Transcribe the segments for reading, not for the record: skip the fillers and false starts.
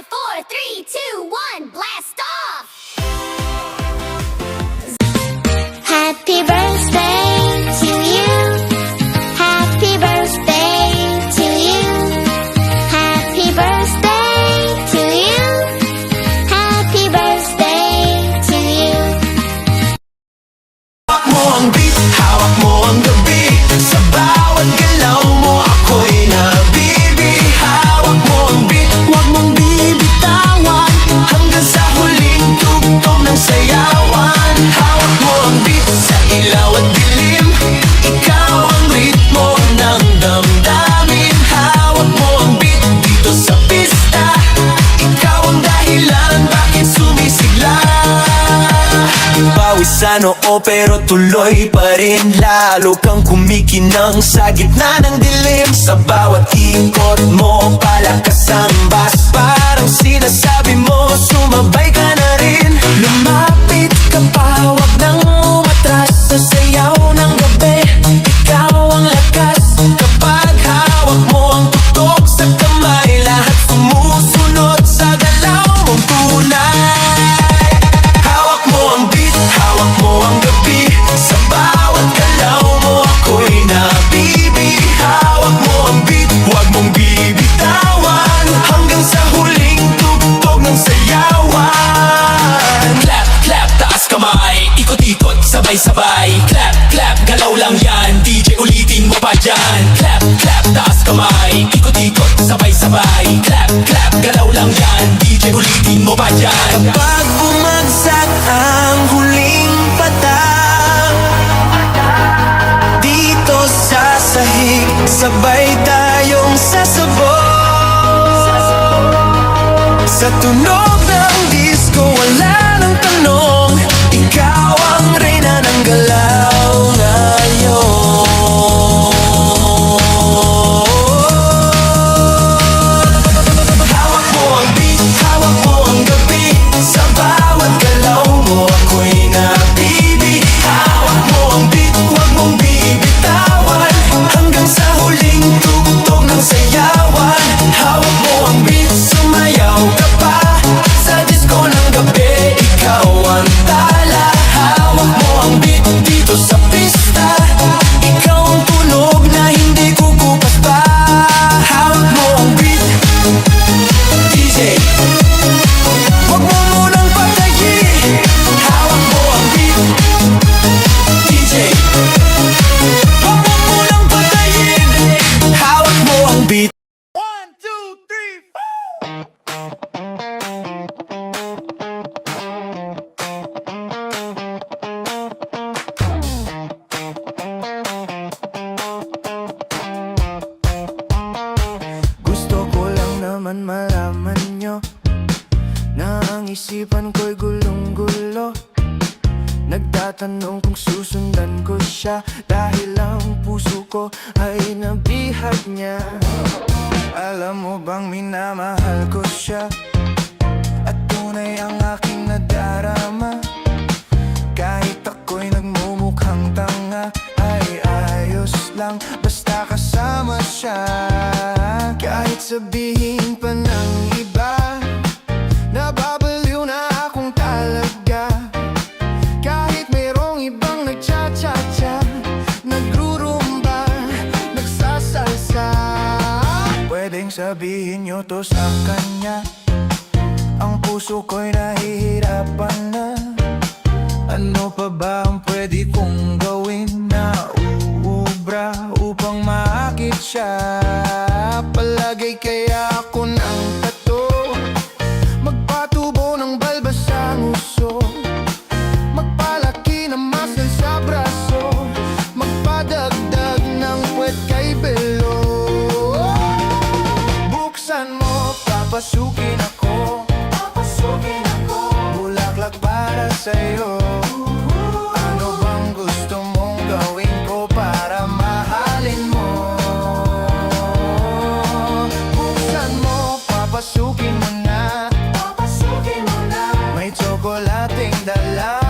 4, 3, 2, 1, blast off! Happy birthday to you. Happy birthday to you. Happy birthday to you. Happy birthday to you. Hawak mo ang beat, hawak mo ang gabi. Sa bawat galaw mo ako'y nabibi. Hawak mo ang beat, huwag mong bibitawan hanggang sa huling tugtog ng sayawan. Hawak mo ang beat sa ilaw at dilim. Ikaw ang ritmo ng damdamin. Hawak mo ang beat dito sa pista. Ikaw ang dahilan bakit sumisigla. Pawis sa noo pero tuloy pa rin. Lalo kang kumikinang sa gitna ng dilim. Sa bawat ikot mo palakas ang bass. Parang sinasabi mo sumabay ka na rin. Lumapit ka pa, wag nang umatras. Sa sayaw ng gabi, ikaw ang lakas. Kapag hawak mo ang tutok sa kamay, lahat sumusunod sa galaw mong tunay. Hawak mo ang beat, hawak mo ang gabi. Sa bawat galaw mo ako'y nabibi. Hawak mo ang beat, huwag mong bibitawan hanggang sa huling tugtog ng sayawan. Clap, clap, taas kamay, ikot-ikot, sabay-sabay. Clap, clap, galaw lang yan, DJ ulitin mo pa dyan. Clap, clap, taas kamay, ikot-ikot, sabay-sabay. Clap, clap, galaw lang yan, DJ ulitin mo pa dyan. Kapag bumagsak ang huling patak dito sa sahig, sabay tayong sasabog. Sa tunog ng disco, wala nang tanong. Ikaw ang reyna ng galaw ngayon. Hawak mo ang beat, hawak mo ang gabi. Sa bawat galaw mo ako'y nabibi. Hawak mo ang beat, huwag mong bibitawan hanggang sa huling tugtog ng sayawan. Hawak mo ang beat, sumayaw ka pa. Sa disco ng gabi, ikaw ang tala. Hawak mo ang beat dito sa pista. Ikaw ang tunog na hindi kukupas pa. Hawak mo ang beat, DJ, huwag mo munang patayin. Hawak mo ang beat, DJ, huwag mo munang patayin. Hawak mo ang beat. 1, 2, 3, 4. Gusto ko lang naman malaman nyo na ang isipan ko'y gulong-gulo. Nagtatanong kung susundan ko siya dahil ang puso ko ay nabihag niya. Alam mo bang minamahal ko siya at tunay ang aking nadarama. Kahit ako'y nagmumukhang tanga, ay ayos lang basta kasama siya. Kahit sabihin pa ng iba, nababaliw na akong talaga. Kahit mayroong ibang nagcha-cha-cha, nagrurumba, nagsasalsa. Pwedeng sabihin nyo to sa kanya, ang puso ko'y nahihirapan na. Ano pa ba ang pwede kong gawin na uubra upang maakit siya? Palagay kaya ako ng tato, magpatubo ng balbas sa nguso, magpalaki ng muscle sa braso, magpadagdag ng puwet kay belo. Buksan mo, papasukin ako, bulaklak para sa'yo. Ano bang gusto mong gawin ko para mahalin mo? Buksan mo, papasukin mo na, may tsokolating dala.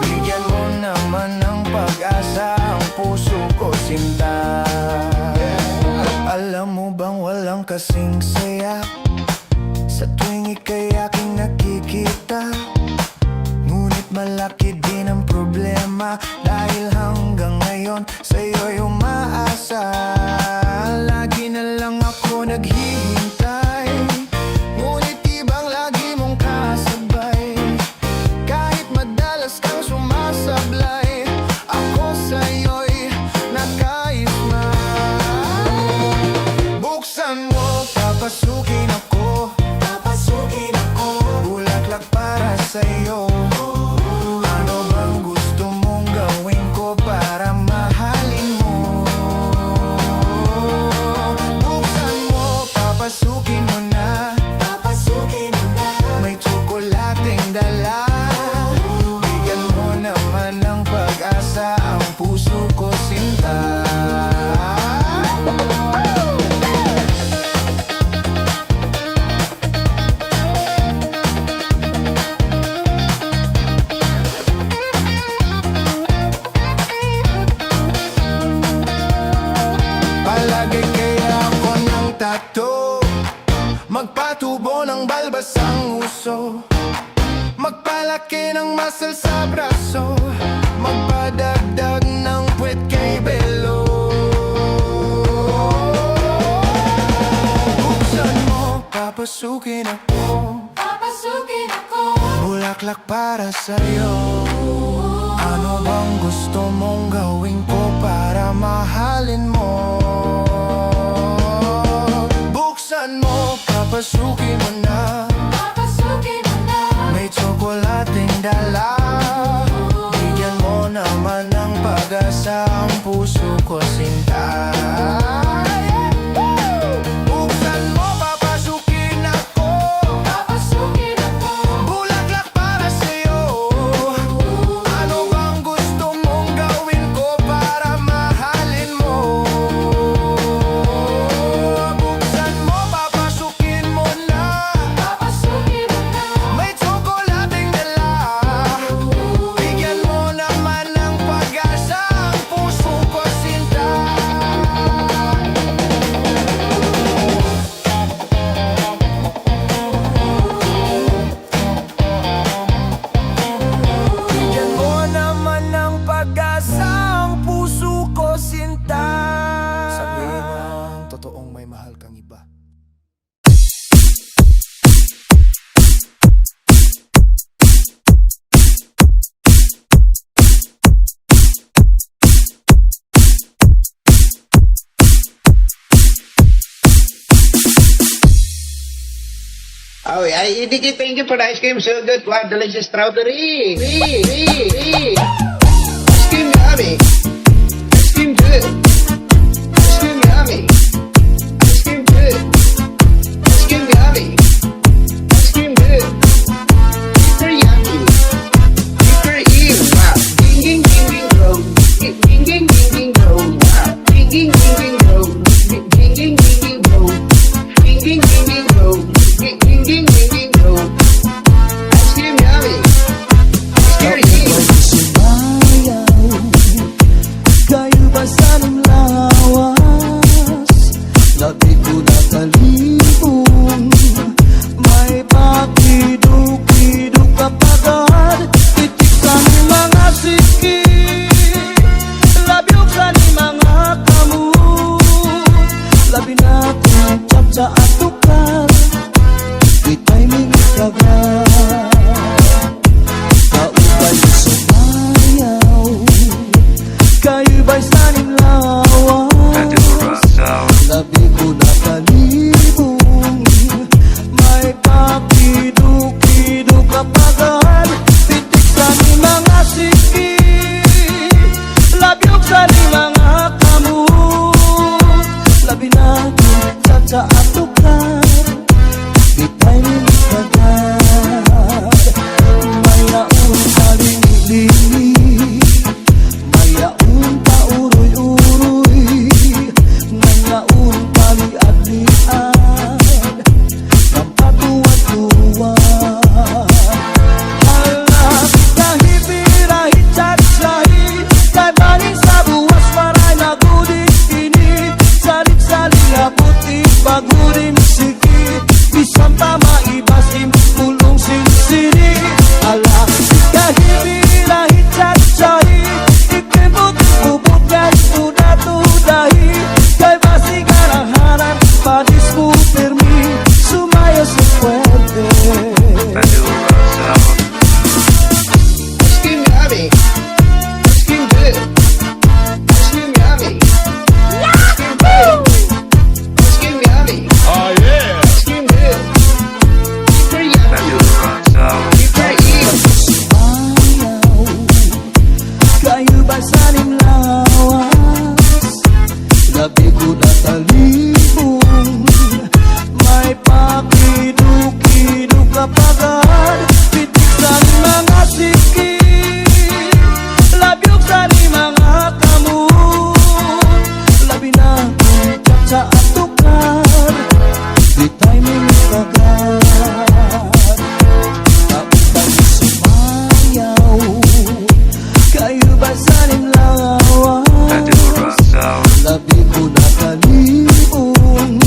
Bigyan mo naman ng pag-asa ang puso ko sinta. Alam mo bang walang kasing saya sa ika'y aking nakikita, ngunit malaki din ang problema. Dahil hanggang ngayon sa'yo'y umaasa. Lagi na lang ako naghihintay, ngunit ibang lagi mong kasabay. Kahit madalas kang sumasablay, ako sa'yo'y nakais na. Buksan mo, papasukin ako, papasukin ako. Bulaklak para sa'yo. Ano bang gusto mong gawin ko para mahalin mo? Buksan mo, papasukin mo na, papasukin mo na. May tsokolating dala, bigyan mo naman ng pag-asa ang puso ko, sinta. Palagay kaya ako ng tato, magpatubo ng balbas ang uso, magpalaki ng muscle sa braso, magpadagdag ng puwet kay Belo. Buksan mo, papasukin ako, Papasukin ako. bulaklak para sa'yo. Ano bang gusto mong gawin ko para mahalin mo? Buksan mo, papasukin mo na, Papasukin mo na. may tsokolating dala, bigyan mo naman ng pag-asa ang puso ko, sinta. Buksan mo, papasukin ako, Papasukin ako. bulaklak para sa'yo. Ano bang gusto mong gawin ko para mahalin mo? Buksan mo, papasukin mo na, Papasukin mo na. may tsokolating dala, bigyan mo naman ng pag-asa ang puso ko, sinta. Bigyan mo naman ng pag-asa ang puso ko, sinta. Sabihin mo ang totoong may mahal kang iba. Oh, I indicate thank you for the ice cream. So good. Wow, delicious strawberry. Ice cream yummy. Ice cream good. Ice cream yummy. Ice cream good. Ice cream yummy. Ice cream good. Super yummy. Super ew. Wow. Ding ding ding ding go. Ding ding ding ding go. Wow. Ding ding ding ding go. Ding ding ding ding go. Ding ding ding ding go. Ding ding ding ding go. Ice cream yummy. Ice cream ew. kapagad pitik sa ni mga sikit labyog sa ni mga kamot labi na kung sa atukar di tayo minagad tapos sumayaw kayo ba sa nimlawas labi ko na kalibong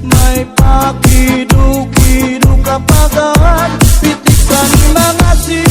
may pakido-kido kapagad pitik sa ni mga sikit